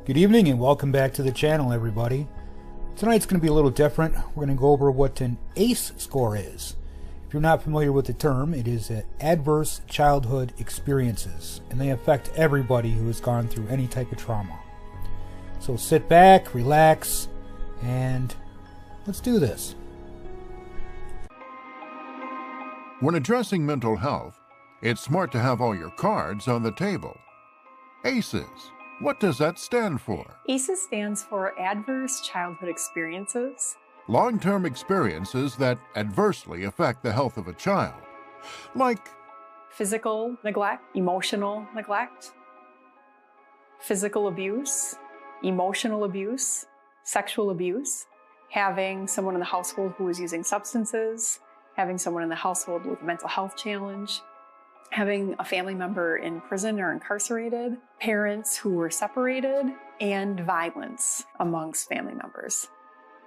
Good evening and welcome back to the channel, everybody. Tonight's going to be a little different. We're going to go over what an ACE score is. If you're not familiar with the term, it is Adverse Childhood Experiences, and they affect everybody who has gone through any type of trauma. So sit back, relax, and let's do this. When addressing mental health, it's smart to have all your cards on the table. ACEs. What does that stand for? ACEs stands for Adverse Childhood Experiences. Long-term experiences that adversely affect the health of a child, like Physical neglect, emotional neglect, physical abuse, emotional abuse, sexual abuse, having someone in the household who is using substances, having someone in the household with a mental health challenge, having a family member in prison or incarcerated, parents who were separated, and violence amongst family members.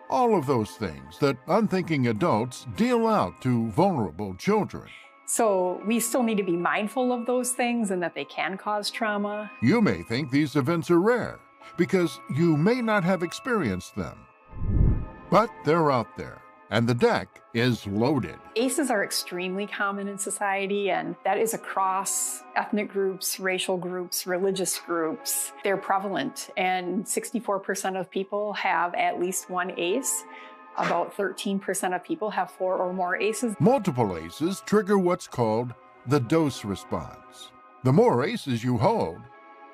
all of those things that unthinking adults deal out to vulnerable children. So we still need to be mindful of those things and that they can cause trauma. You may think these events are rare because you may not have experienced them. But they're out there, and the deck is loaded. ACEs are extremely common in society, and that is across ethnic groups, racial groups, religious groups. They're prevalent, and 64% of people have at least one ACE. About 13% of people have 4 or more ACEs. Multiple ACEs trigger what's called the dose response. The more ACEs you hold,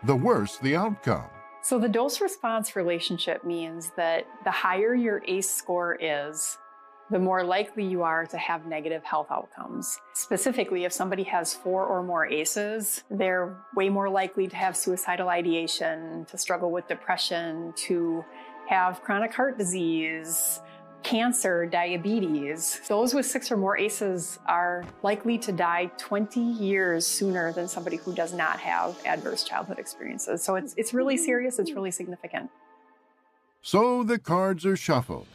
the worse the outcome. So the dose-response relationship means that the higher your ACE score is, the more likely you are to have negative health outcomes. Specifically, if somebody has 4 or more ACEs, they're way more likely to have suicidal ideation, to struggle with depression, to have chronic heart disease, cancer, diabetes. Those with 6 or more ACEs are likely to die 20 years sooner than somebody who does not have adverse childhood experiences. So it's really serious, it's really significant. So the cards are shuffled.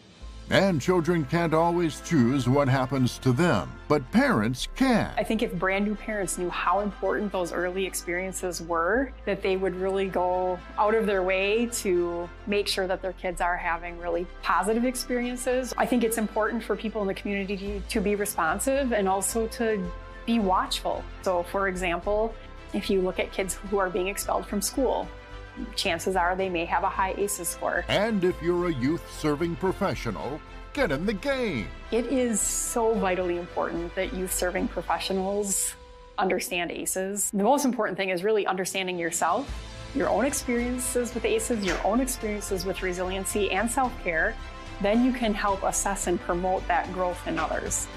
And children can't always choose what happens to them, but parents can. I think if brand new parents knew how important those early experiences were, that they would really go out of their way to make sure that their kids are having really positive experiences. I think it's important for people in the community to be responsive and also to be watchful. So for example, if you look at kids who are being expelled from school, chances are they may have a high ACEs score. And if you're a youth-serving professional, get in the game. It is so vitally important that youth-serving professionals understand ACEs. The most important thing is really understanding yourself, your own experiences with ACEs, your own experiences with resiliency and self-care. Then you can help assess and promote that growth in others.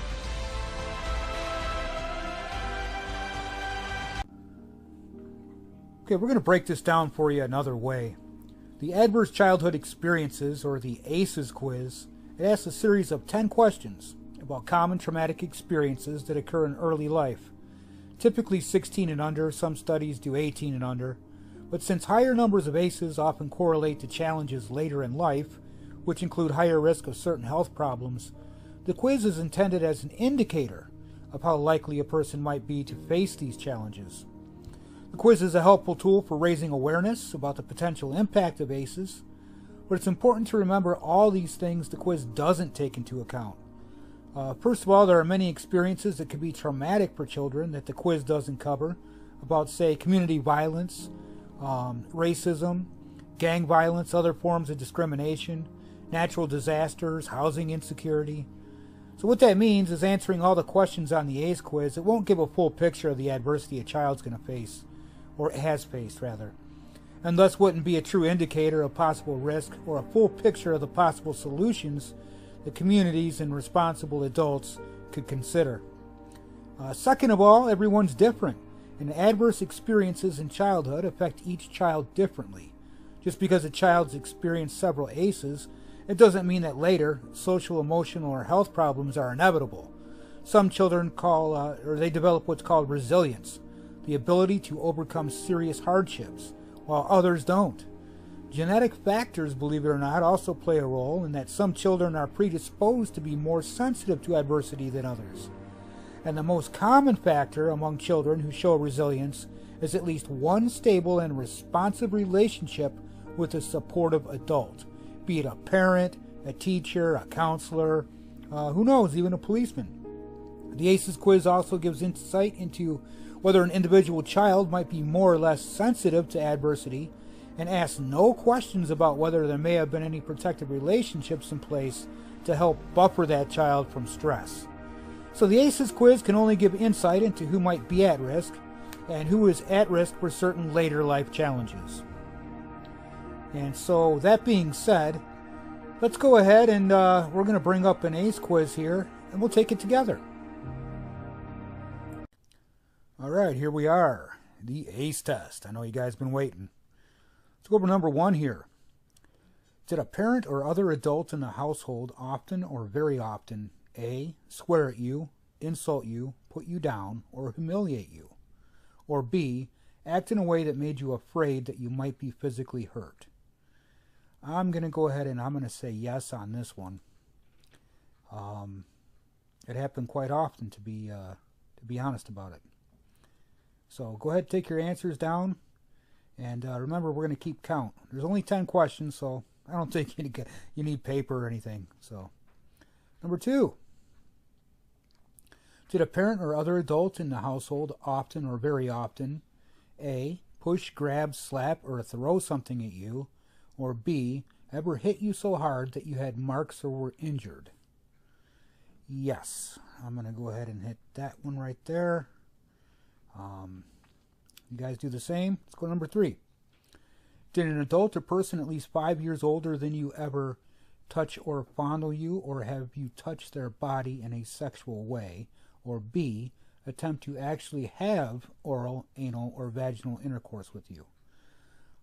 Okay, we're going to break this down for you another way. The Adverse Childhood Experiences, or the ACEs quiz, it asks a series of 10 questions about common traumatic experiences that occur in early life. Typically 16 and under, some studies do 18 and under, but since higher numbers of ACEs often correlate to challenges later in life, which include higher risk of certain health problems, the quiz is intended as an indicator of how likely a person might be to face these challenges. The quiz is a helpful tool for raising awareness about the potential impact of ACEs, but it's important to remember all these things the quiz doesn't take into account. First of all, there are many experiences that can be traumatic for children that the quiz doesn't cover, about, say, community violence, racism, gang violence, other forms of discrimination, natural disasters, housing insecurity. So what that means is answering all the questions on the ACE quiz, it won't give a full picture of the adversity a child's going to face, or has faced rather, and thus wouldn't be a true indicator of possible risk or a full picture of the possible solutions that communities and responsible adults could consider. Second of all, everyone's different, and adverse experiences in childhood affect each child differently. Just because a child's experienced several ACEs, it doesn't mean that later social, emotional, or health problems are inevitable. Some children they develop what's called resilience, the ability to overcome serious hardships, while others don't. Genetic factors, believe it or not, also play a role in that some children are predisposed to be more sensitive to adversity than others. And the most common factor among children who show resilience is at least one stable and responsive relationship with a supportive adult, be it a parent, a teacher, a counselor, who knows, even a policeman. The ACEs quiz also gives insight into whether an individual child might be more or less sensitive to adversity, and asks no questions about whether there may have been any protective relationships in place to help buffer that child from stress. So the ACEs quiz can only give insight into who might be at risk and who is at risk for certain later life challenges. And so that being said, let's go ahead and we're going to bring up an ACE quiz here and we'll take it together. Alright, here we are. The ACE test. I know you guys have been waiting. Let's go over number 1 here. Did a parent or other adult in the household often or very often A. Swear at you, insult you, put you down, or humiliate you? Or B. Act in a way that made you afraid that you might be physically hurt? I'm going to go ahead and I'm going to say yes on this one. It happened quite often, to be honest about it. So go ahead and take your answers down. And remember, we're going to keep count. There's only 10 questions, so I don't think you need paper or anything. So, number 2. Did a parent or other adult in the household often or very often A. Push, grab, slap, or throw something at you? Or B. Ever hit you so hard that you had marks or were injured? Yes. I'm going to go ahead and hit that one right there. You guys do the same? Let's go to number 3. Did an adult or person at least 5 years older than you ever touch or fondle you, or have you touched their body in a sexual way? Or B. Attempt to actually have oral, anal, or vaginal intercourse with you?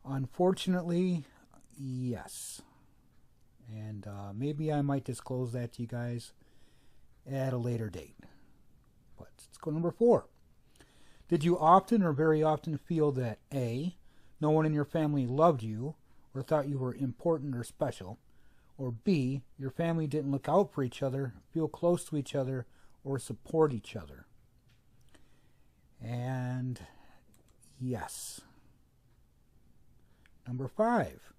Unfortunately, yes. And maybe I might disclose that to you guys at a later date. But let's go to number 4. Did you often or very often feel that A. No one in your family loved you or thought you were important or special? Or B. Your family didn't look out for each other, feel close to each other, or support each other? And yes. Number 5.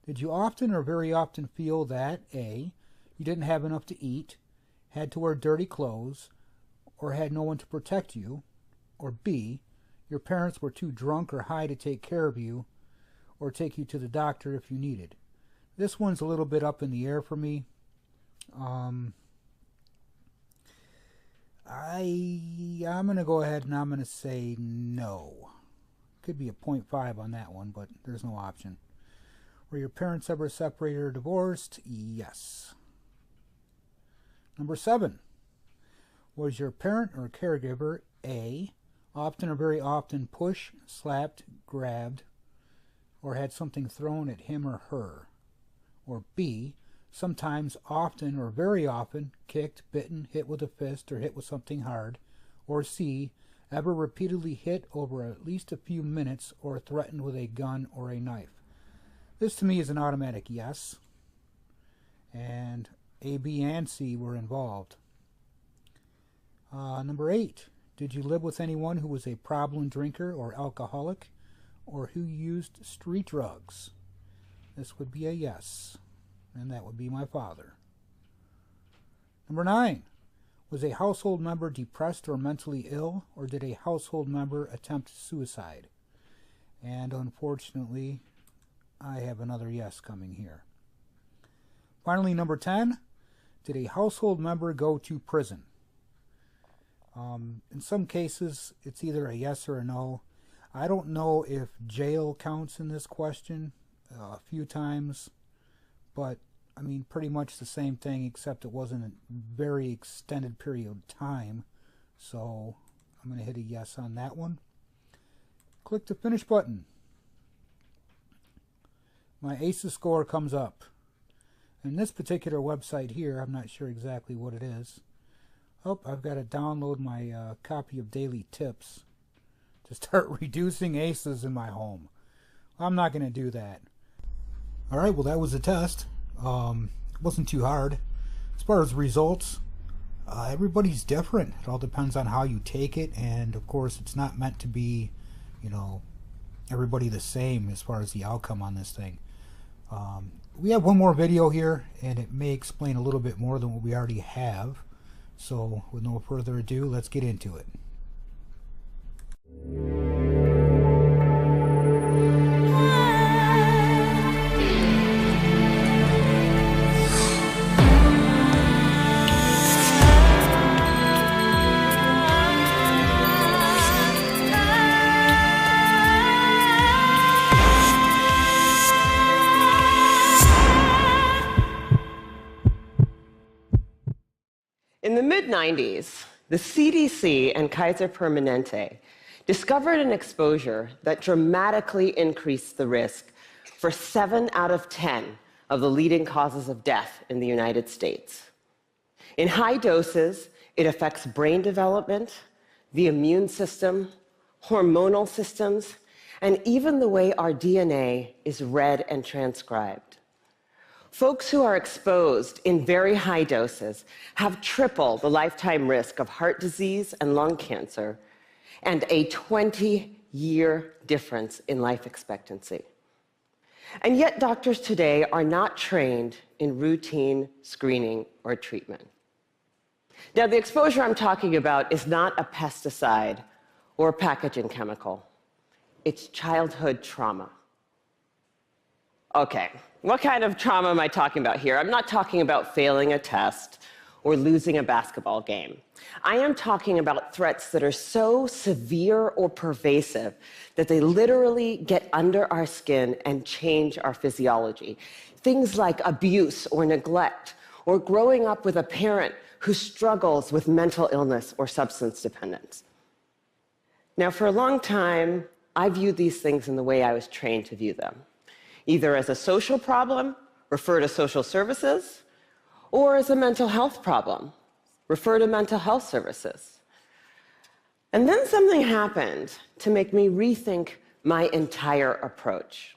Did you often or very often feel that A. You didn't have enough to eat, had to wear dirty clothes, or had no one to protect you? Or B. Your parents were too drunk or high to take care of you or take you to the doctor if you needed? This one's a little bit up in the air for me. I'm going to go ahead and I'm going to say no. Could be a 0.5 on that one, but there's no option. Were your parents ever separated or divorced? Yes. Number 7. Was your parent or caregiver A. often or very often pushed, slapped, grabbed, or had something thrown at him or her? Or B. Sometimes, often, or very often, kicked, bitten, hit with a fist, or hit with something hard? Or C. Ever repeatedly hit over at least a few minutes or threatened with a gun or a knife? This to me is an automatic yes. And A, B, and C were involved. Number 8. Did you live with anyone who was a problem drinker or alcoholic, or who used street drugs? This would be a yes, and that would be my father. Number 9. Was a household member depressed or mentally ill, or did a household member attempt suicide? And unfortunately, I have another yes coming here. Finally, number 10. Did a household member go to prison? In some cases, it's either a yes or a no. I don't know if jail counts in this question a few times, but I mean, pretty much the same thing, except it wasn't a very extended period of time. So I'm going to hit a yes on that one. Click the finish button. My ACEs score comes up. And this particular website here, I'm not sure exactly what it is. Oh, I've got to download my copy of Daily Tips to start reducing ACEs in my home. I'm not going to do that. Alright, well that was the test. It wasn't too hard. As far as results, everybody's different. It all depends on how you take it, and of course it's not meant to be, everybody the same as far as the outcome on this thing. We have one more video here, and it may explain a little bit more than what we already have. So with no further ado, let's get into it. In the mid-90s, the CDC and Kaiser Permanente discovered an exposure that dramatically increased the risk for 7 out of 10 of the leading causes of death in the United States. In high doses, it affects brain development, the immune system, hormonal systems, and even the way our DNA is read and transcribed. Folks who are exposed in very high doses have triple the lifetime risk of heart disease and lung cancer, and a 20-year difference in life expectancy. And yet doctors today are not trained in routine screening or treatment. Now, the exposure I'm talking about is not a pesticide or a packaging chemical. It's childhood trauma. Okay, what kind of trauma am I talking about here? I'm not talking about failing a test or losing a basketball game. I am talking about threats that are so severe or pervasive that they literally get under our skin and change our physiology. Things like abuse or neglect, or growing up with a parent who struggles with mental illness or substance dependence. Now, for a long time, I viewed these things in the way I was trained to view them, either as a social problem, refer to social services, or as a mental health problem, refer to mental health services. And then something happened to make me rethink my entire approach.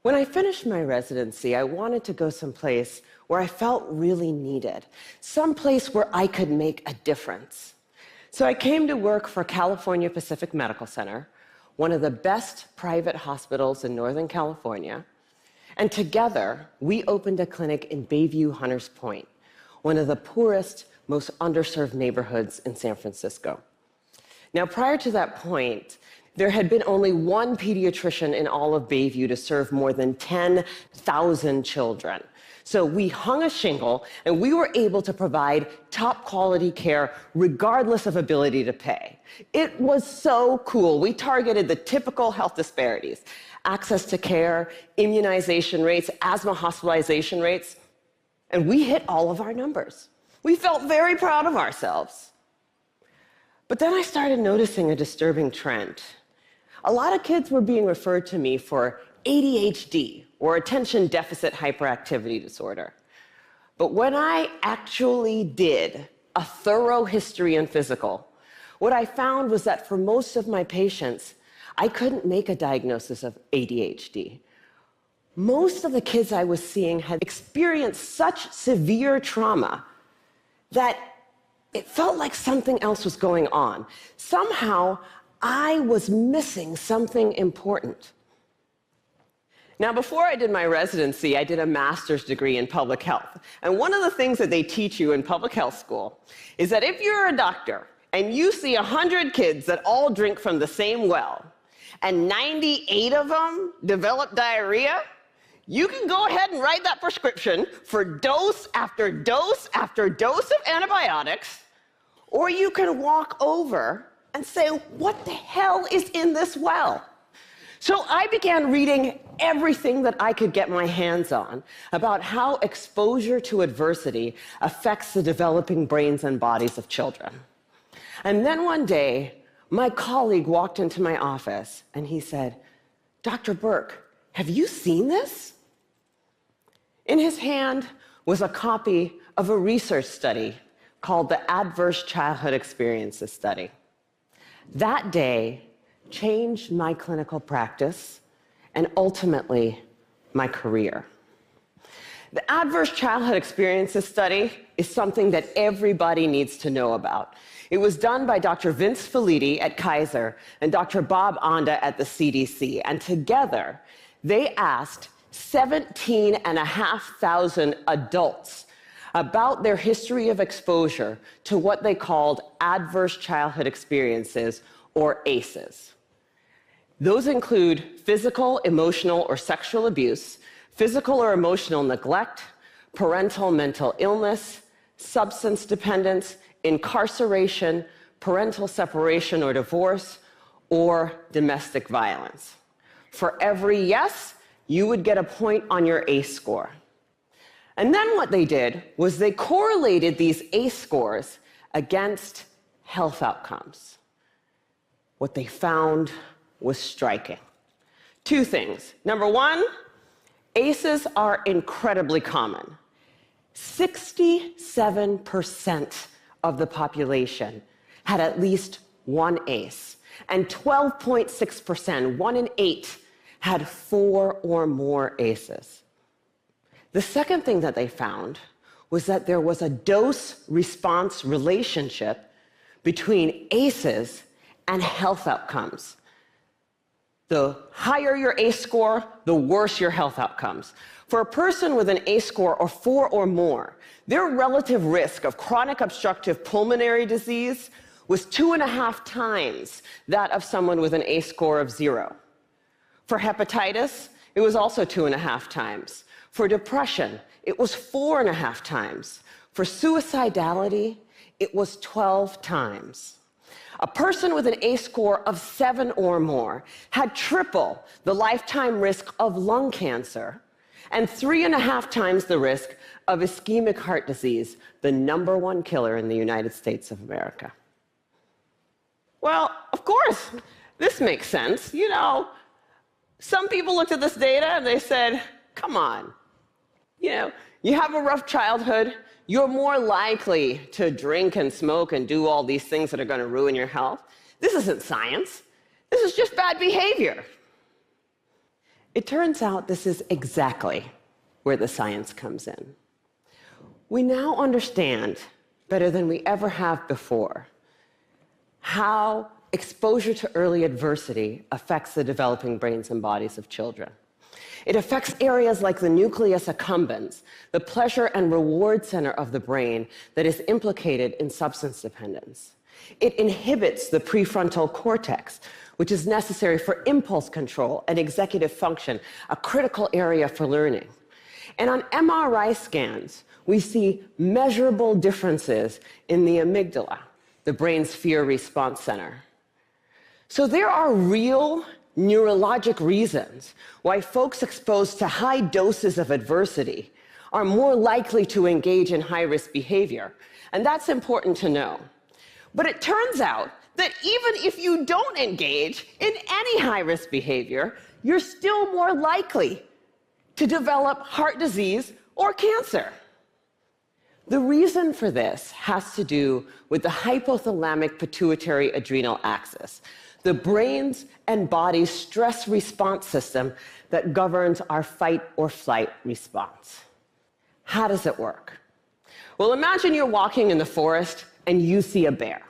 When I finished my residency, I wanted to go someplace where I felt really needed, someplace where I could make a difference. So I came to work for California Pacific Medical Center, one of the best private hospitals in Northern California, and together we opened a clinic in Bayview Hunters Point, one of the poorest, most underserved neighborhoods in San Francisco. Now, prior to that point, there had been only one pediatrician in all of Bayview to serve more than 10,000 children. So we hung a shingle, and we were able to provide top quality care regardless of ability to pay. It was so cool. We targeted the typical health disparities: access to care, immunization rates, asthma hospitalization rates, and we hit all of our numbers. We felt very proud of ourselves. But then I started noticing a disturbing trend. A lot of kids were being referred to me for ADHD, or attention deficit hyperactivity disorder. But when I actually did a thorough history and physical, what I found was that for most of my patients, I couldn't make a diagnosis of ADHD. Most of the kids I was seeing had experienced such severe trauma that it felt like something else was going on. Somehow, I was missing something important. Now, before I did my residency, I did a master's degree in public health. And one of the things that they teach you in public health school is that if you're a doctor and you see 100 kids that all drink from the same well, and 98 of them develop diarrhea, you can go ahead and write that prescription for dose after dose after dose of antibiotics, or you can walk over and say, what the hell is in this well? So I began reading everything that I could get my hands on about how exposure to adversity affects the developing brains and bodies of children. And then one day, my colleague walked into my office and he said, Dr. Burke, have you seen this? In his hand was a copy of a research study called the Adverse Childhood Experiences Study. That day changed my clinical practice and ultimately my career. The Adverse Childhood Experiences Study is something that everybody needs to know about. It was done by Dr. Vince Felitti at Kaiser and Dr. Bob Onda at the CDC, and together they asked 17,500 adults about their history of exposure to what they called adverse childhood experiences, or ACEs. Those include physical, emotional, or sexual abuse, physical or emotional neglect, parental mental illness, substance dependence, incarceration, parental separation or divorce, or domestic violence. For every yes, you would get a point on your ACE score. And then what they did was they correlated these ACE scores against health outcomes. What they found was striking. Two things. Number one, ACEs are incredibly common. 67% of the population had at least one ACE, and 12.6%, 1 in 8, had 4 or more ACEs. The second thing that they found was that there was a dose-response relationship between ACEs and health outcomes. The higher your ACE score, the worse your health outcomes. For a person with an ACE score of 4 or more, their relative risk of chronic obstructive pulmonary disease was 2.5 times that of someone with an ACE score of 0. For hepatitis, it was also 2.5 times. For depression, it was 4.5 times. For suicidality, it was 12 times. A person with an ACE score of 7 or more had triple the lifetime risk of lung cancer and 3.5 times the risk of ischemic heart disease, the #1 killer in the United States of America. Well, of course, this makes sense. You know, some people looked at this data and they said, come on, you have a rough childhood, you're more likely to drink and smoke and do all these things that are going to ruin your health. This isn't science. This is just bad behavior. It turns out this is exactly where the science comes in. We now understand, better than we ever have before, how exposure to early adversity affects the developing brains and bodies of children. It affects areas like the nucleus accumbens, the pleasure and reward center of the brain that is implicated in substance dependence. It inhibits the prefrontal cortex, which is necessary for impulse control and executive function, a critical area for learning. And on MRI scans, we see measurable differences in the amygdala, the brain's fear response center. So there are real neurologic reasons why folks exposed to high doses of adversity are more likely to engage in high-risk behavior, and that's important to know. But it turns out that even if you don't engage in any high-risk behavior, you're still more likely to develop heart disease or cancer. The reason for this has to do with the hypothalamic pituitary adrenal axis, the brain's and body's stress response system that governs our fight or flight response. How does it work? Well, imagine you're walking in the forest and you see a bear.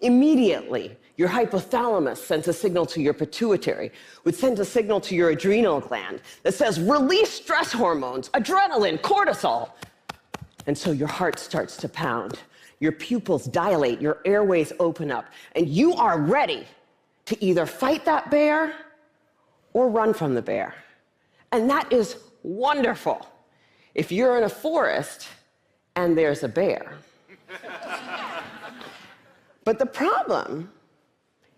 Immediately, your hypothalamus sends a signal to your pituitary, which sends a signal to your adrenal gland that says, release stress hormones, adrenaline, cortisol. And so your heart starts to pound, your pupils dilate, your airways open up, and you are ready to either fight that bear or run from the bear. And that is wonderful if you're in a forest and there's a bear. But the problem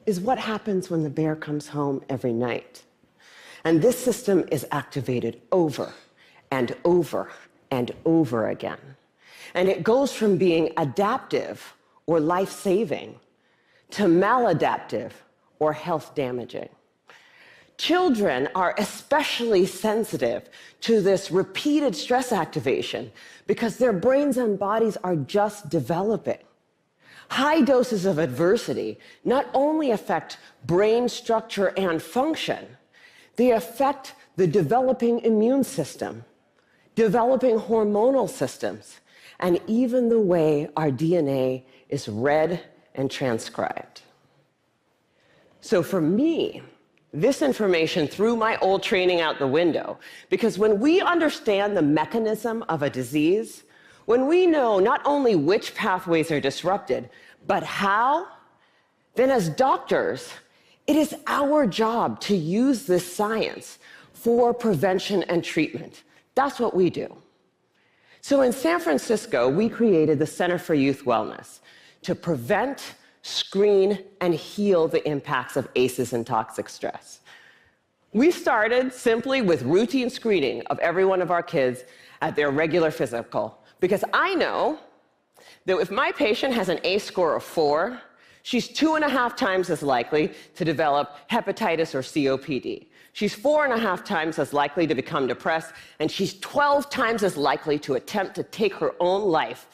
is what happens when the bear comes home every night. And this system is activated over and over and over again. And it goes from being adaptive or life-saving to maladaptive or health-damaging. Children are especially sensitive to this repeated stress activation because their brains and bodies are just developing. High doses of adversity not only affect brain structure and function, they affect the developing immune system, developing hormonal systems, and even the way our DNA is read and transcribed. So for me, this information threw my old training out the window, because when we understand the mechanism of a disease, when we know not only which pathways are disrupted, but how, then as doctors, it is our job to use this science for prevention and treatment. That's what we do. So in San Francisco, we created the Center for Youth Wellness to prevent, screen, and heal the impacts of ACEs and toxic stress. We started simply with routine screening of every one of our kids at their regular physical, because I know that if my patient has an ACE score of 4, she's 2.5 times as likely to develop hepatitis or COPD. She's 4.5 times as likely to become depressed, and she's 12 times as likely to attempt to take her own life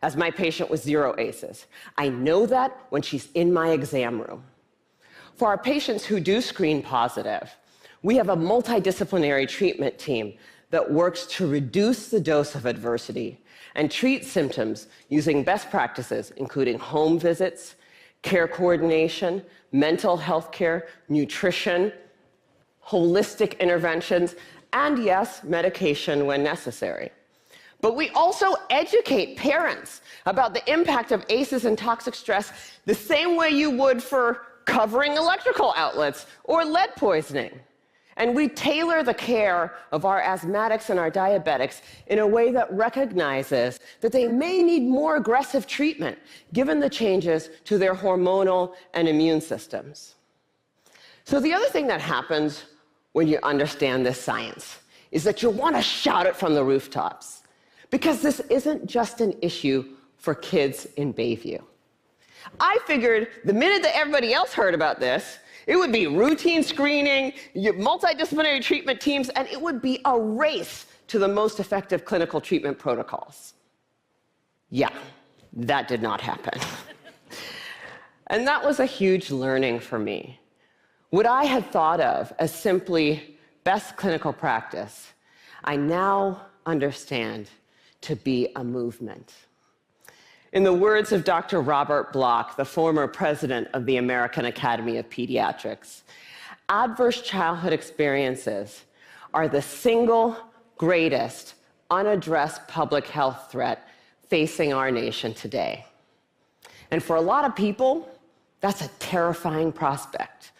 as my patient with 0 ACEs. I know that when she's in my exam room. For our patients who do screen positive, we have a multidisciplinary treatment team that works to reduce the dose of adversity and treat symptoms using best practices, including home visits, care coordination, mental health care, nutrition, holistic interventions, and yes, medication when necessary. But we also educate parents about the impact of ACEs and toxic stress the same way you would for covering electrical outlets or lead poisoning. And we tailor the care of our asthmatics and our diabetics in a way that recognizes that they may need more aggressive treatment given the changes to their hormonal and immune systems. So the other thing that happens when you understand this science is that you'll want to shout it from the rooftops, because this isn't just an issue for kids in Bayview. I figured the minute that everybody else heard about this, it would be routine screening, multidisciplinary treatment teams, and it would be a race to the most effective clinical treatment protocols. Yeah, that did not happen. And that was a huge learning for me. What I had thought of as simply best clinical practice, I now understand to be a movement. In the words of Dr. Robert Block, the former president of the American Academy of Pediatrics, adverse childhood experiences are the single greatest unaddressed public health threat facing our nation today. And for a lot of people, that's a terrifying prospect.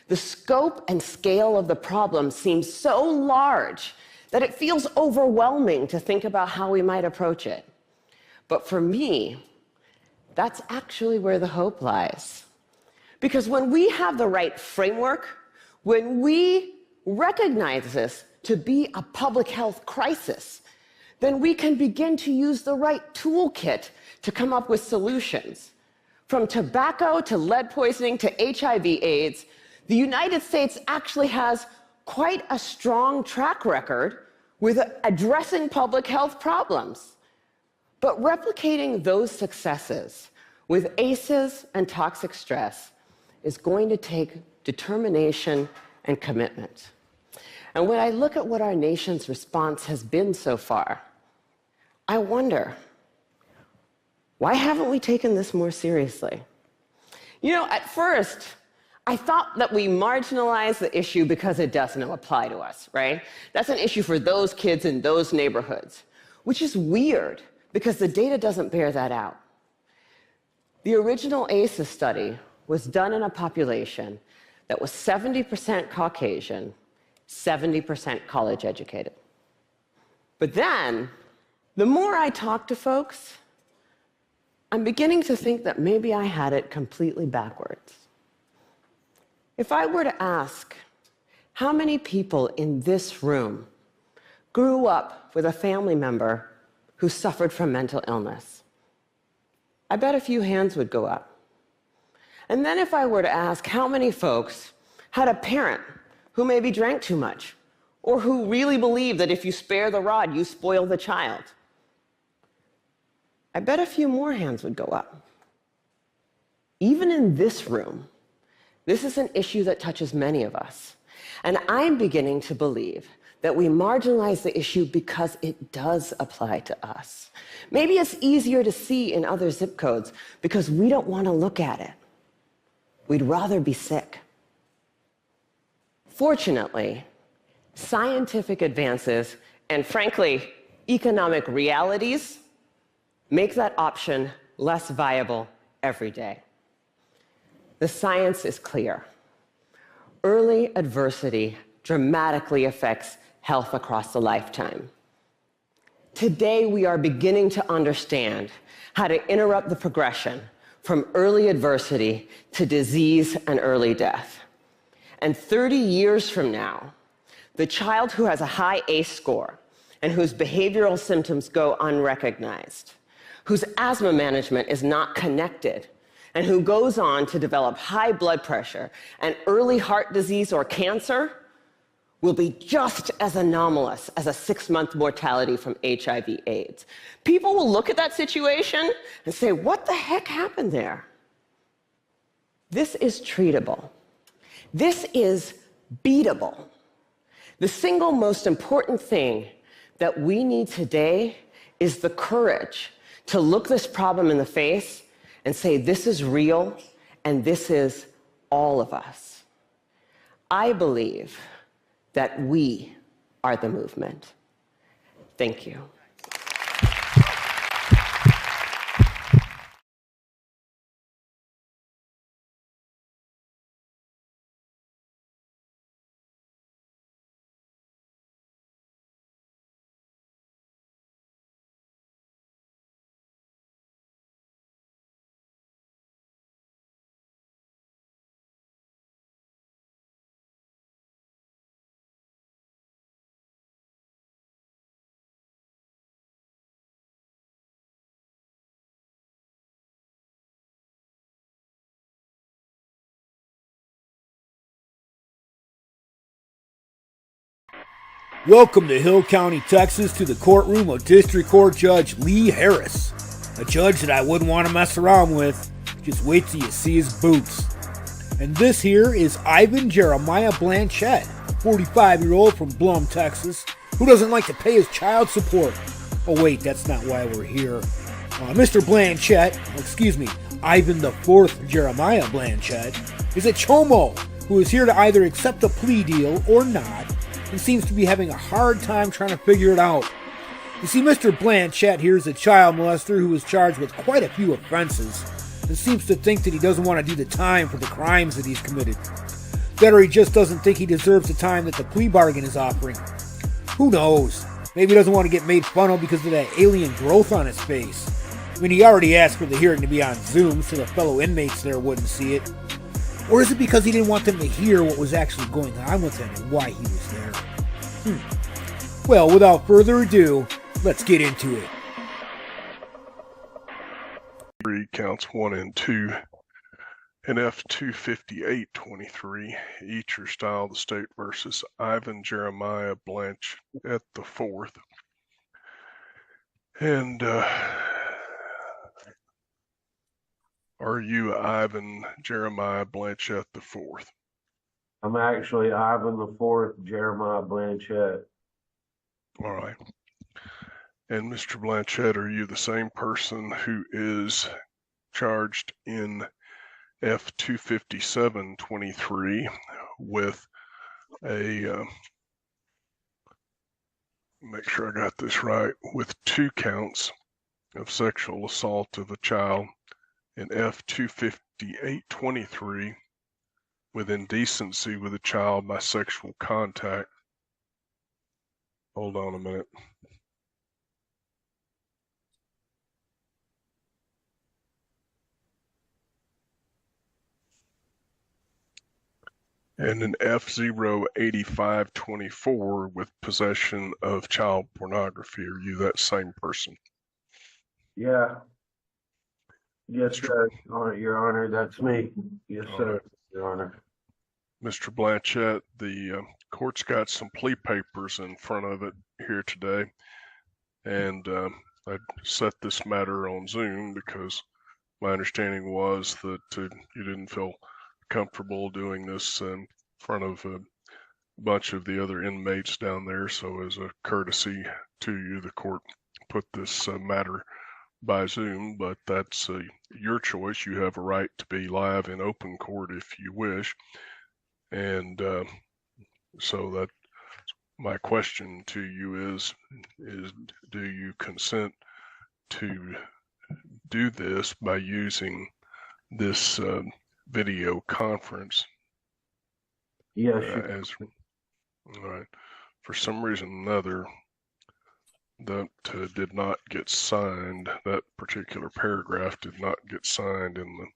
The scope and scale of the problem seems so large that it feels overwhelming to think about how we might approach it. But for me, that's actually where the hope lies. Because when we have the right framework, when we recognize this to be a public health crisis, then we can begin to use the right toolkit to come up with solutions. From tobacco to lead poisoning to HIV/AIDS, the United States actually has quite a strong track record with addressing public health problems. But replicating those successes with ACEs and toxic stress is going to take determination and commitment. And when I look at what our nation's response has been so far, I wonder, why haven't we taken this more seriously? You know, at first, I thought that we marginalized the issue because it doesn't apply to us, right? That's an issue for those kids in those neighborhoods, which is weird because the data doesn't bear that out. The original ACEs study was done in a population that was 70% Caucasian, 70% college educated. But then, the more I talk to folks, I'm beginning to think that maybe I had it completely backwards. If I were to ask how many people in this room grew up with a family member who suffered from mental illness, I bet a few hands would go up. And then if I were to ask how many folks had a parent who maybe drank too much, or who really believed that if you spare the rod, you spoil the child, I bet a few more hands would go up. Even in this room, this is an issue that touches many of us. And I'm beginning to believe that we marginalize the issue because it does apply to us. Maybe it's easier to see in other zip codes because we don't want to look at it. We'd rather be sick. Fortunately, scientific advances and, frankly, economic realities make that option less viable every day. The science is clear. Early adversity dramatically affects health across the lifetime. Today, we are beginning to understand how to interrupt the progression from early adversity to disease and early death. And 30 years from now, the child who has a high ACE score and whose behavioral symptoms go unrecognized, whose asthma management is not connected, and who goes on to develop high blood pressure and early heart disease or cancer will be just as anomalous as a 6-month mortality from HIV/AIDS. People will look at that situation and say, what the heck happened there? This is treatable. This is beatable. The single most important thing that we need today is the courage to look this problem in the face and say, this is real, and this is all of us. I believe that we are the movement. Thank you. Welcome to Hill County, Texas, to the courtroom of District Court Judge Lee Harris, a judge that I wouldn't want to mess around with. Just wait till you see his boots. And this here is Ivan Jeremiah Blanchette, a 45-year-old from Blum, Texas, who doesn't like to pay his child support. Oh wait, that's not why we're here. Mr. Blanchette, Ivan the Fourth Jeremiah Blanchette, is a CHOMO who is here to either accept a plea deal or not, and seems to be having a hard time trying to figure it out. You see, Mr. Blanchette here is a child molester who is charged with quite a few offenses and seems to think that he doesn't want to do the time for the crimes that he's committed. That or he just doesn't think he deserves the time that the plea bargain is offering. Who knows? Maybe he doesn't want to get made fun of because of that alien growth on his face. I mean, he already asked for the hearing to be on Zoom so the fellow inmates there wouldn't see it. Or is it because he didn't want them to hear what was actually going on with him and why he was there? Well, without further ado, let's get into it. Counts 1 and 2 in F-258-23, each are styled the state versus Ivan Jeremiah Blanchette the Fourth. And are you Ivan Jeremiah Blanchette the Fourth? I'm actually Ivan the Fourth, Jeremiah Blanchette. All right. And Mr. Blanchette, are you the same person who is charged in F-257-23 with a, make sure I got this right, with 2 counts of sexual assault of a child, in F-258-23 with indecency with a child by sexual contact? Hold on a minute. And an F-085-24 with possession of child pornography. Are you that same person? Yeah. Yes, sir. Your Honor, that's me. Yes, sir, right. Your Honor. Mr. Blanchette, the court's got some plea papers in front of it here today, and I set this matter on Zoom because my understanding was that you didn't feel comfortable doing this in front of bunch of the other inmates down there. So as a courtesy to you, the court put this matter by Zoom, but that's your choice. You have a right to be live in open court if you wish. And so that my question to you is do you consent to do this by using this video conference? Yes, As all right. For some reason or another, that did not get signed. That particular paragraph did not get signed in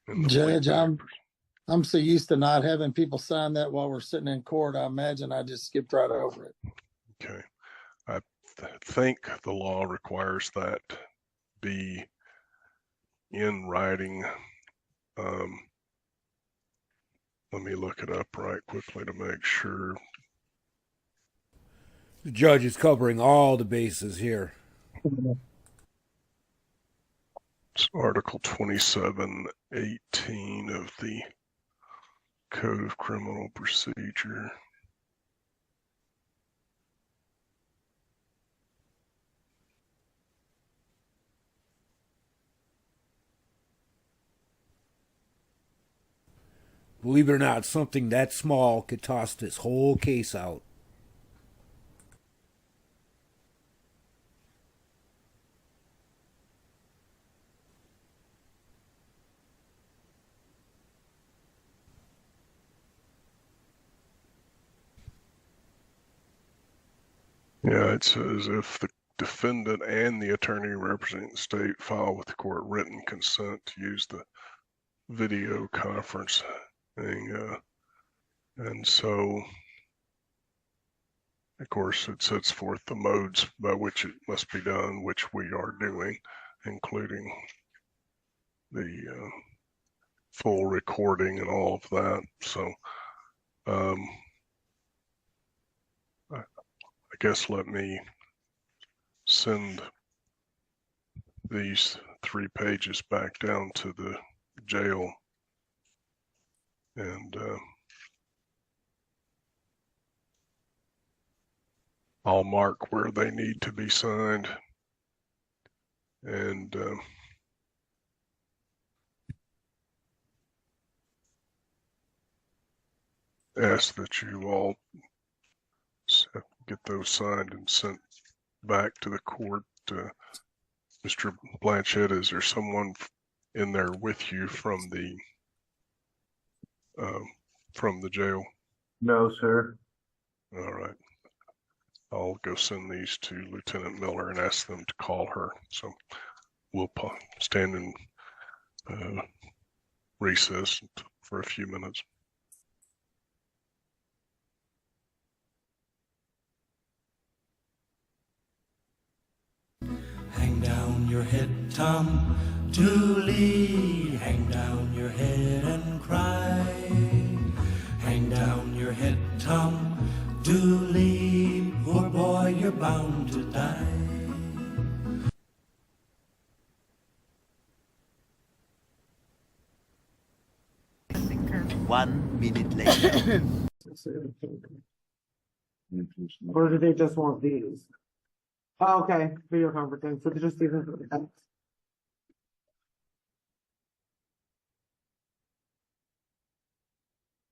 the Judge, plea I'm papers. so used to not having people sign that while we're sitting in court. I imagine I just skipped right over it. Okay. I think the law requires that be in writing. Let me look it up right quickly to make sure. The judge is covering all the bases here. It's Article 2718 of the Code of Criminal Procedure. Believe it or not, something that small could toss this whole case out. Yeah, it says if the defendant and the attorney representing the state file with the court written consent to use the video conferencing, and so, of course, it sets forth the modes by which it must be done, which we are doing, including the full recording and all of that. So, I guess let me send these 3 pages back down to the jail, and I'll mark where they need to be signed, and ask that you all get those signed and sent back to the court. Mr. Blanchett, is there someone in there with you from the jail? no, sir. All right. I'll go send these to Lieutenant Miller and ask them to call her. So we'll stand in recess for a few minutes. Hang down your head, Tom Dooley. Hang down your head and cry. Hang down your head, Tom Dooley. Poor boy, you're bound to die. One minute later. Or do they just want these? Oh, okay, video conferencing, so they just these are for the text.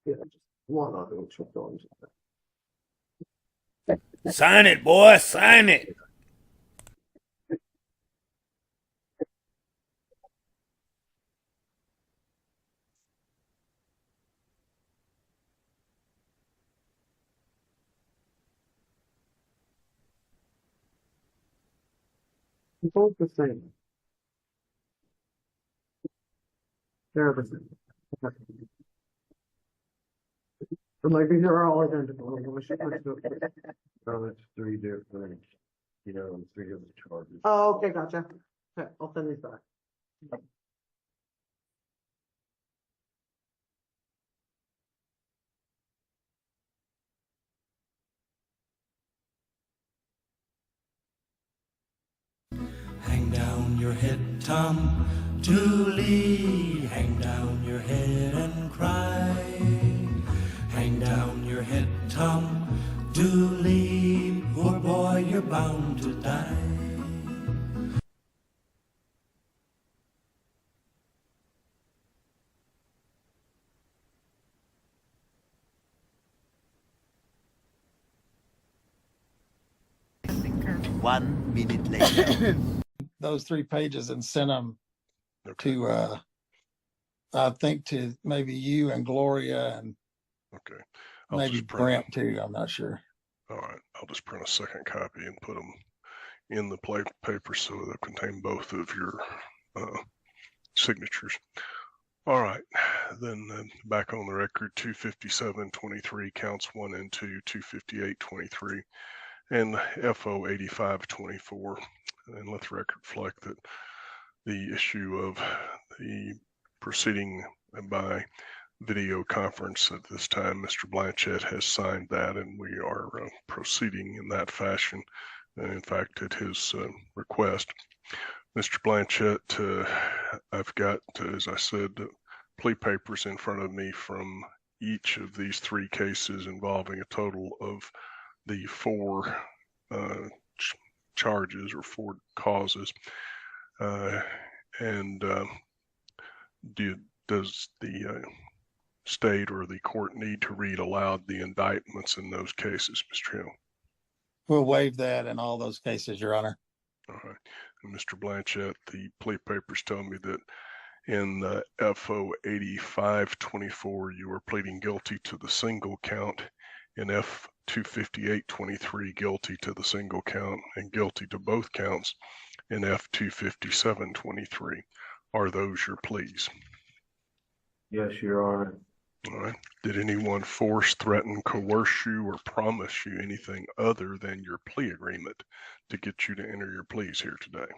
Yeah, just one other which will go into that. Sign it, boy, sign it. Both the same. They're the same. Okay. And like these are all identical. Like, we should switch to it. No, it's 3 different, 3 different charges. Oh, okay, gotcha. Okay, I'll send these back. Hang down your head, Tom Dooley. Hang down your head and cry. Hang down your head, Tom Tom Dooley, poor boy, you're bound to die. One minute later. Those 3 pages and sent them Okay. to, I think to maybe you and Gloria and Okay. maybe Brent too. I'm not sure. All right. I'll just print a second copy and put them in the paper so they'll contain both of your signatures. All right. Then back on the record, 25723 counts 1 and 2, 25823, and FO 8524. And let the record reflect that the issue of the proceeding by video conference at this time, Mr. Blanchett has signed that, and we are proceeding in that fashion. And in fact, at his request, Mr. Blanchett, I've got, as I said, plea papers in front of me from each of these 3 cases involving a total of the 4 charges or 4 causes. Does the state or the court need to read aloud the indictments in those cases, Mr. Hill? We'll waive that in all those cases, Your Honor. All right. And Mr. Blanchett, the plea papers tell me that in FO 8524, you are pleading guilty to the single count. In F 25823, guilty to the single count and guilty to both counts in F 25723. Are those your pleas? Yes, Your Honor. All right. Did anyone force, threaten, coerce you, or promise you anything other than your plea agreement to get you to enter your pleas here today?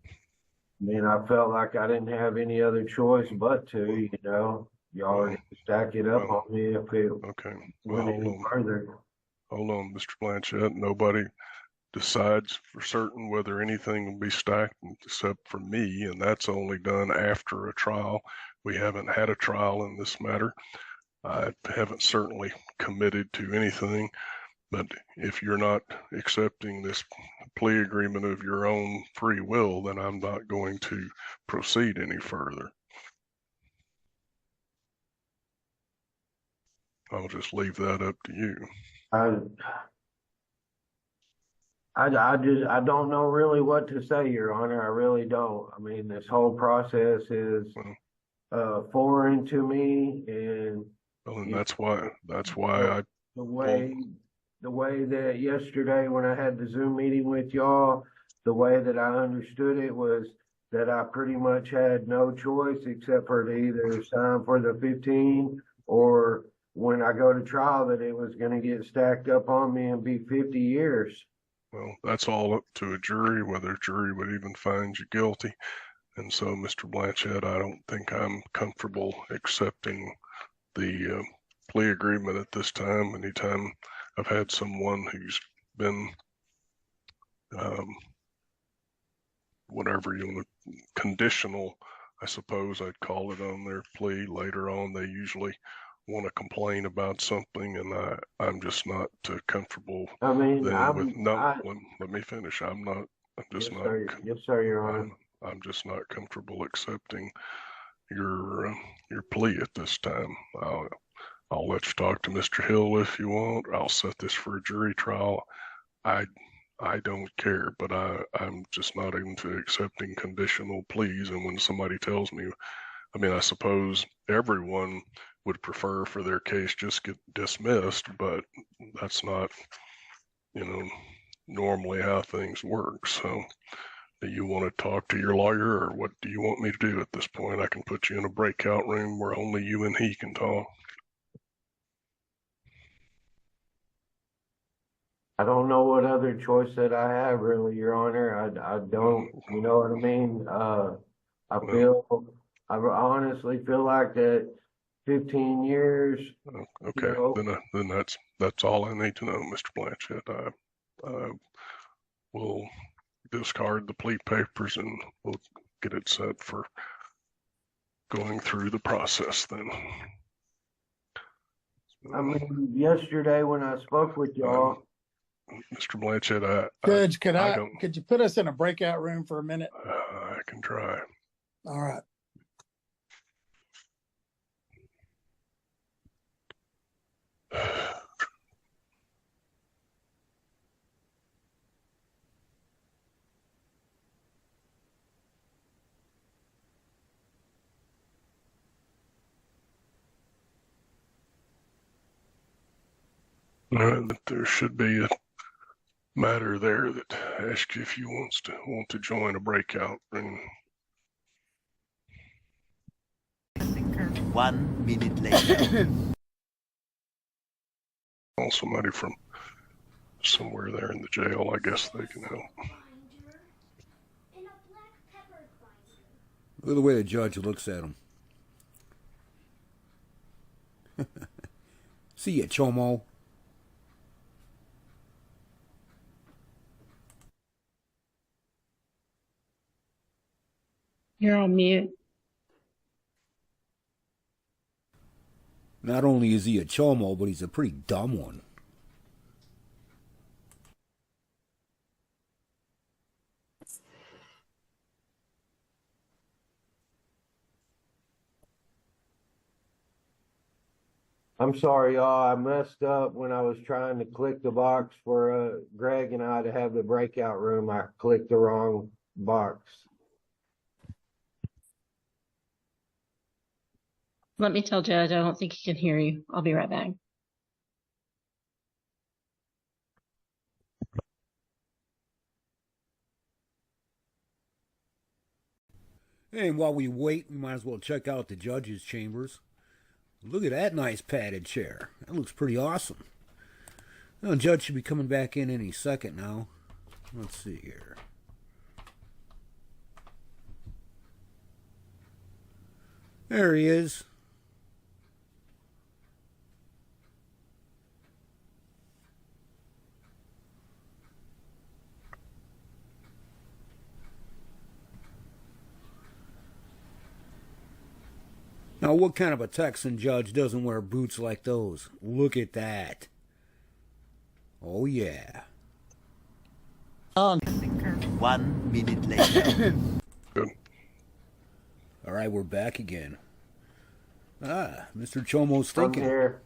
I mean, I felt like I didn't have any other choice but to, y'all are stack it up on me if it went any further. Hold on, Mr. Blanchett. Nobody decides for certain whether anything will be stacked except for me, and that's only done after a trial. We haven't had a trial in this matter. I haven't certainly committed to anything, but if you're not accepting this plea agreement of your own free will, then I'm not going to proceed any further. I'll just leave that up to you. I don't know really what to say, Your Honor. I really don't. I mean, this whole process is foreign to me, and that's why the way that yesterday when I had the Zoom meeting with y'all, the way that I understood it was that I pretty much had no choice except for to either sign for the 15 or when I go to trial that it was going to get stacked up on me and be 50 years. Well, that's all up to a jury, whether a jury would even find you guilty. And so, Mr. Blanchett, I don't think I'm comfortable accepting the plea agreement at this time. Anytime I've had someone who's been, whatever you want to, conditional, I suppose I'd call it, on their plea, later on they usually want to complain about something, and I'm just not comfortable. I mean, let me finish. Yes, sir, Your Honor. I'm just not comfortable accepting your plea at this time. I'll let you talk to Mr. Hill if you want. I'll set this for a jury trial. I don't care, but I'm just not into accepting conditional pleas. And when somebody tells me, I mean, I suppose everyone would prefer for their case just get dismissed, but that's not, normally how things work. So do you want to talk to your lawyer, or what do you want me to do at this point? I can put you in a breakout room where only you and he can talk. I don't know what other choice that I have, really, Your Honor. I don't, you know what I mean? I honestly feel like that 15 years. Okay, then that's all I need to know, Mr. Blanchett. I will discard the plea papers and we'll get it set for going through the process then. I mean, yesterday when I spoke with y'all, Mr. Blanchett, Judge, I could you put us in a breakout room for a minute? I can try. All right. There should be a matter there that asks you if you want to join a breakout room. 1 minute later. Call somebody from somewhere there in the jail. I guess they can help. Look at the way the judge looks at him. See ya, Chomo. You're on mute. Not only is he a Chomo, but he's a pretty dumb one. I'm sorry, y'all. I messed up when I was trying to click the box for Greg and I to have the breakout room. I clicked the wrong box. Let me tell Judge, I don't think he can hear you. I'll be right back. And while we wait, we might as well check out the judge's chambers. Look at that nice padded chair. That looks pretty awesome. Well, the judge should be coming back in any second now. Let's see here. There he is. Now, what kind of a Texan judge doesn't wear boots like those? Look at that. Oh, yeah. 1 minute later. Good. All right, we're back again. Mr. Chomo's I'm thinking. here.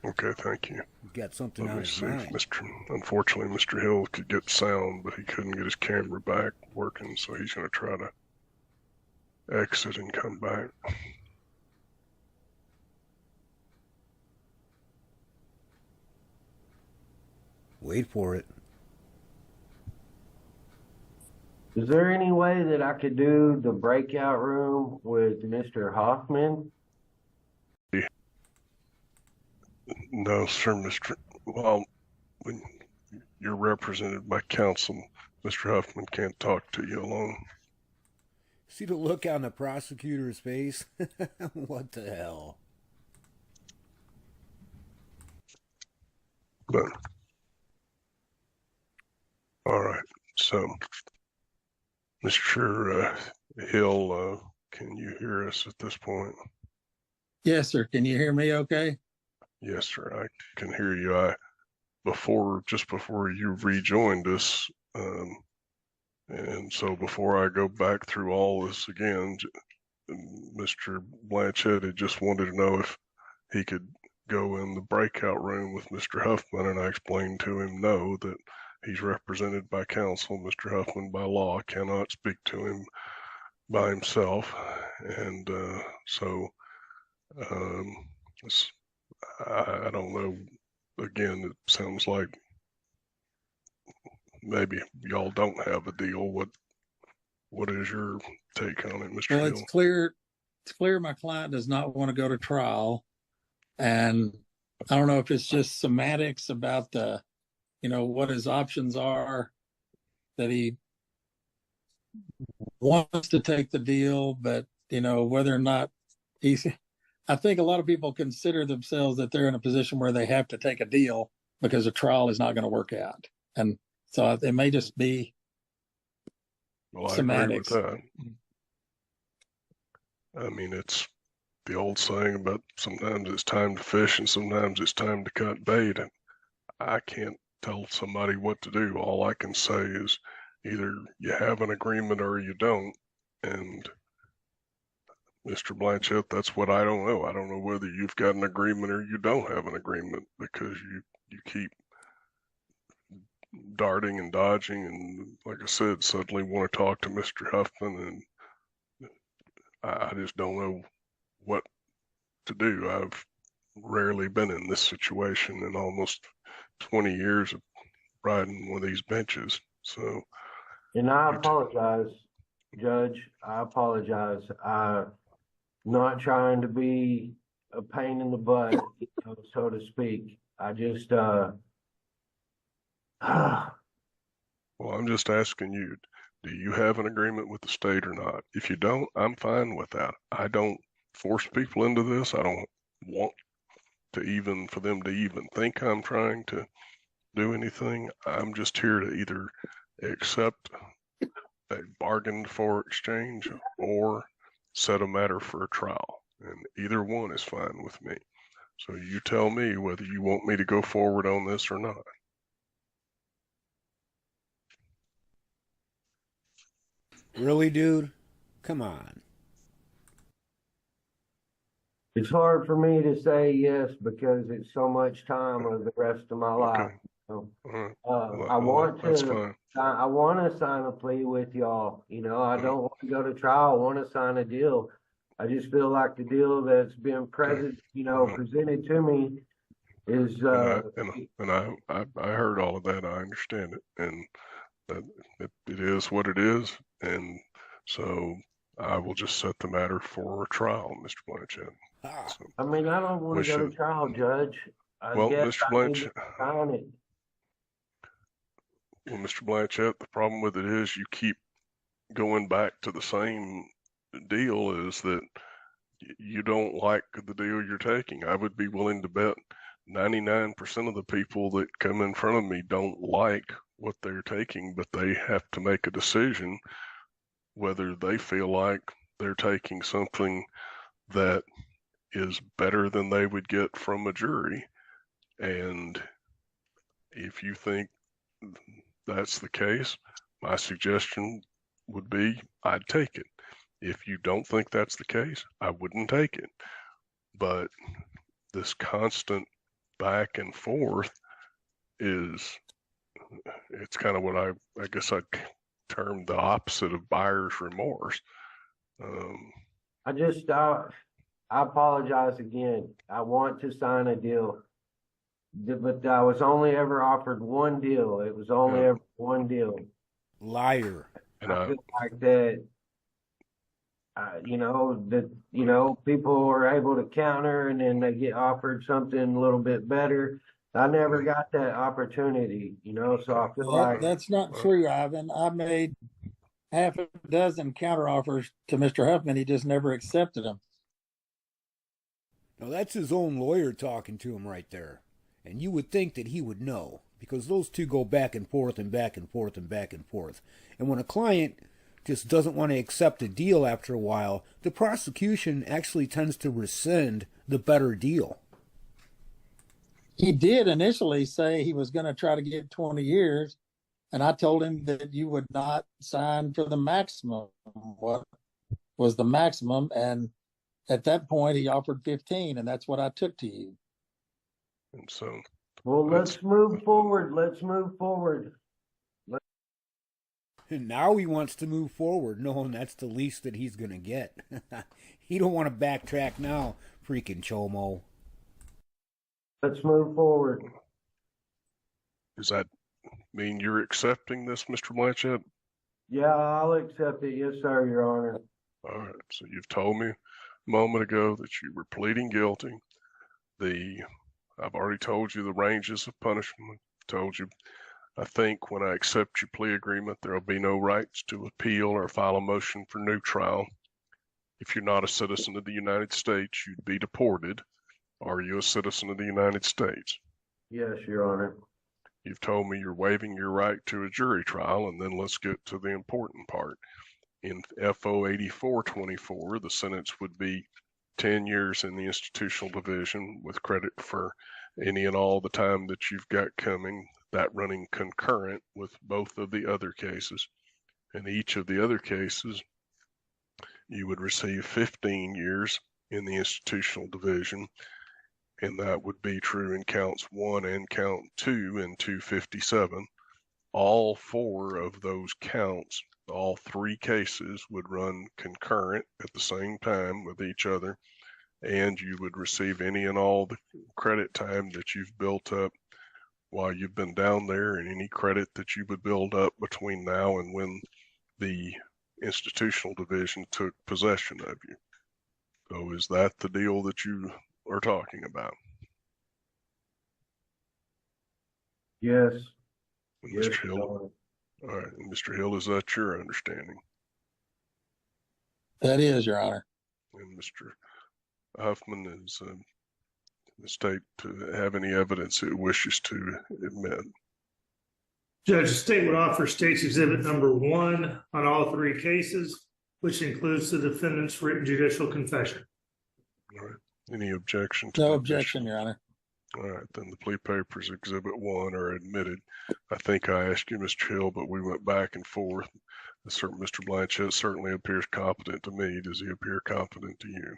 Okay, thank you. Got something Let on me his see mind. if unfortunately, Mr. Hill could get sound, but he couldn't get his camera back working, so he's going to try to exit and come back. Wait for it. Is there any way that I could do the breakout room with Mr. Hoffman? No, sir, well, when you're represented by counsel, Mr. Huffman can't talk to you alone. See the look on the prosecutor's face? What the hell? But, all right, so, Mr. Hill, can you hear us at this point? Yes, sir. Can you hear me okay? Yes, sir, I can hear you. Just before you rejoined us, and so before I go back through all this again, Mr. Blanchett had just wanted to know if he could go in the breakout room with Mr. Huffman, and I explained to him no, that he's represented by counsel. Mr. Huffman, by law, cannot speak to him by himself, and so I don't know. Again, it sounds like maybe y'all don't have a deal. What is your take on it, Mr. Well, Hill? it's clear my client does not want to go to trial. And I don't know if it's just semantics about what his options are, that he wants to take the deal, but whether or not I think a lot of people consider themselves that they're in a position where they have to take a deal because a trial is not going to work out. And so it may just be Well, I semantics. agree with that. I mean, it's the old saying about sometimes it's time to fish and sometimes it's time to cut bait. And I can't tell somebody what to do. All I can say is either you have an agreement or you don't. And Mr. Blanchett, that's what I don't know. I don't know whether you've got an agreement or you don't have an agreement because you keep darting and dodging and, like I said, suddenly want to talk to Mr. Huffman, and I just don't know what to do. I've rarely been in this situation in almost 20 years of riding one of these benches. So, And I apologize, Judge. I apologize. I'm not trying to be a pain in the butt, so to speak. I just, well, I'm just asking you, do you have an agreement with the state or not? If you don't, I'm fine with that. I don't force people into this. I don't want for them to even think I'm trying to do anything. I'm just here to either accept a bargained for exchange or set a matter for a trial. And either one is fine with me. So you tell me whether you want me to go forward on this or not. Really, dude? Come on. it's hard for me to say yes because it's so much time of the rest of my life. So, I want That's to, fine. I want to sign a plea with y'all. I don't want to go to trial. I want to sign a deal. I just feel like the deal that's been presented to me is, And I heard all of that. I understand it, and that it is what it is, and so I will just set the matter for a trial, Mr. Blanchett. So, I mean, I don't want to go to trial, Judge. I guess Mr. I need to sign it. Well, Mr. Blanchett, the problem with it is you keep going back to the same deal, is that you don't like the deal you're taking. I would be willing to bet 99% of the people that come in front of me don't like what they're taking, but they have to make a decision whether they feel like they're taking something that is better than they would get from a jury. And if you think that's the case, my suggestion would be I'd take it. If you don't think that's the case, I wouldn't take it. But this constant back and forth it's kind of what I guess I'd term the opposite of buyer's remorse. I apologize again. I want to sign a deal, but I was only ever offered one deal. It was only ever one deal. Liar. And I feel like that, people are able to counter and then they get offered something a little bit better. I never got that opportunity, so I feel like that's not true, Ivan. I made half a dozen counteroffers to Mr. Huffman. He just never accepted them. Now that's his own lawyer talking to him right there. And you would think that he would know, because those two go back and forth and back and forth and back and forth. And when a client just doesn't want to accept a deal after a while, the prosecution actually tends to rescind the better deal. He did initially say he was going to try to get 20 years, and I told him that you would not sign for the maximum. What was the maximum? And at that point, he offered 15, and that's what I took to you. And so, well, let's move forward. Let's move forward. And now he wants to move forward, knowing that's the least that he's going to get. He don't want to backtrack now, freaking Chomo. Let's move forward. Does that mean you're accepting this, Mr. Blanchett? Yeah, I'll accept it. Yes, sir, Your Honor. All right. So you've told me a moment ago that you were pleading guilty. I've already told you the ranges of punishment. Told you, I think when I accept your plea agreement, there will be no rights to appeal or file a motion for new trial. If you're not a citizen of the United States, you'd be deported. Are you a citizen of the United States? Yes, Your Honor. You've told me you're waiving your right to a jury trial, and then let's get to the important part. In FO 8424, the sentence would be 10 years in the institutional division with credit for any and all the time that you've got coming, that running concurrent with both of the other cases. In each of the other cases, you would receive 15 years in the institutional division, and that would be true in counts 1 and count 2 in 257. All 4 of those counts, all 3 cases would run concurrent at the same time with each other, and you would receive any and all the credit time that you've built up while you've been down there, and any credit that you would build up between now and when the institutional division took possession of you. So is that the deal that you are talking about? Yes. Mr. Hill? All right, and Mr. Hill, is that your understanding? That is, Your Honor. And Mr. Huffman, is the state to have any evidence it wishes to admit? Judge, the state would offer state's exhibit number 1 on all 3 cases, which includes the defendant's written judicial confession. All right. Any objection to No that? objection, Your Honor. All right, then the plea papers exhibit 1 are admitted. I think I asked you, Mr. Hill, but we went back and forth. Mr. Blanchett certainly appears competent to me. Does he appear competent to you?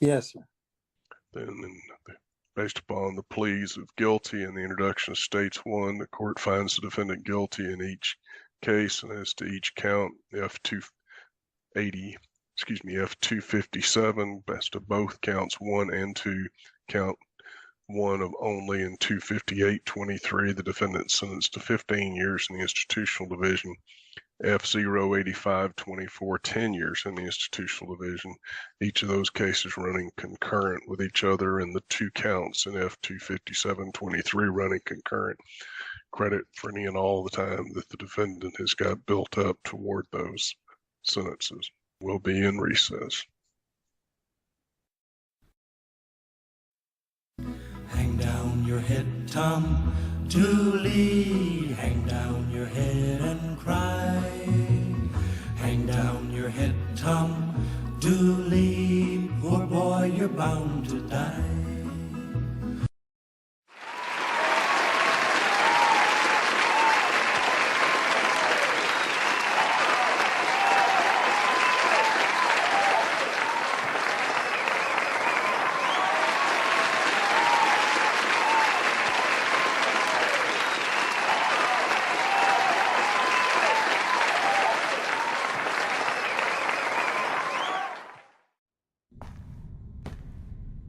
Yes, sir. Then, based upon the pleas of guilty and the introduction of States 1, the court finds the defendant guilty in each case, and as to each count, F257, best of both counts 1 and 2, count 1 of only in 258-23, the defendant sentenced to 15 years in the institutional division. F085-24, 10 years in the institutional division. Each of those cases running concurrent with each other, and the 2 counts in F257-23 running concurrent. Credit for any and all the time that the defendant has got built up toward those sentences. Will be in recess. Hang down your head, Tom Dooley. Hang down your head and cry. Hang down your head, Tom Dooley. Poor boy, you're bound to die.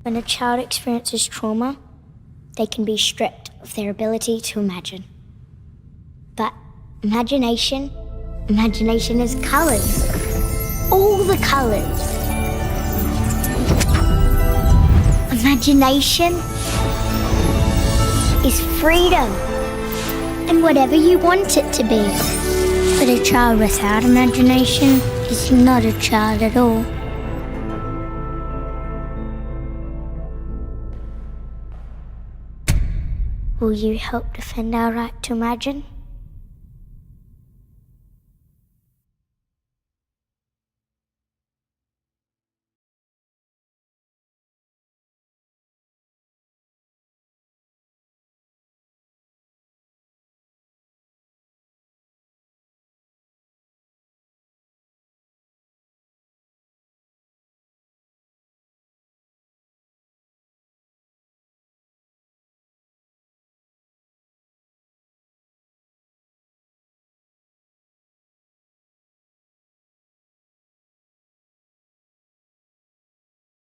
When a child experiences trauma, they can be stripped of their ability to imagine. But imagination is colours. All the colours. Imagination is freedom. And whatever you want it to be. But a child without imagination is not a child at all. Will you help defend our right to imagine?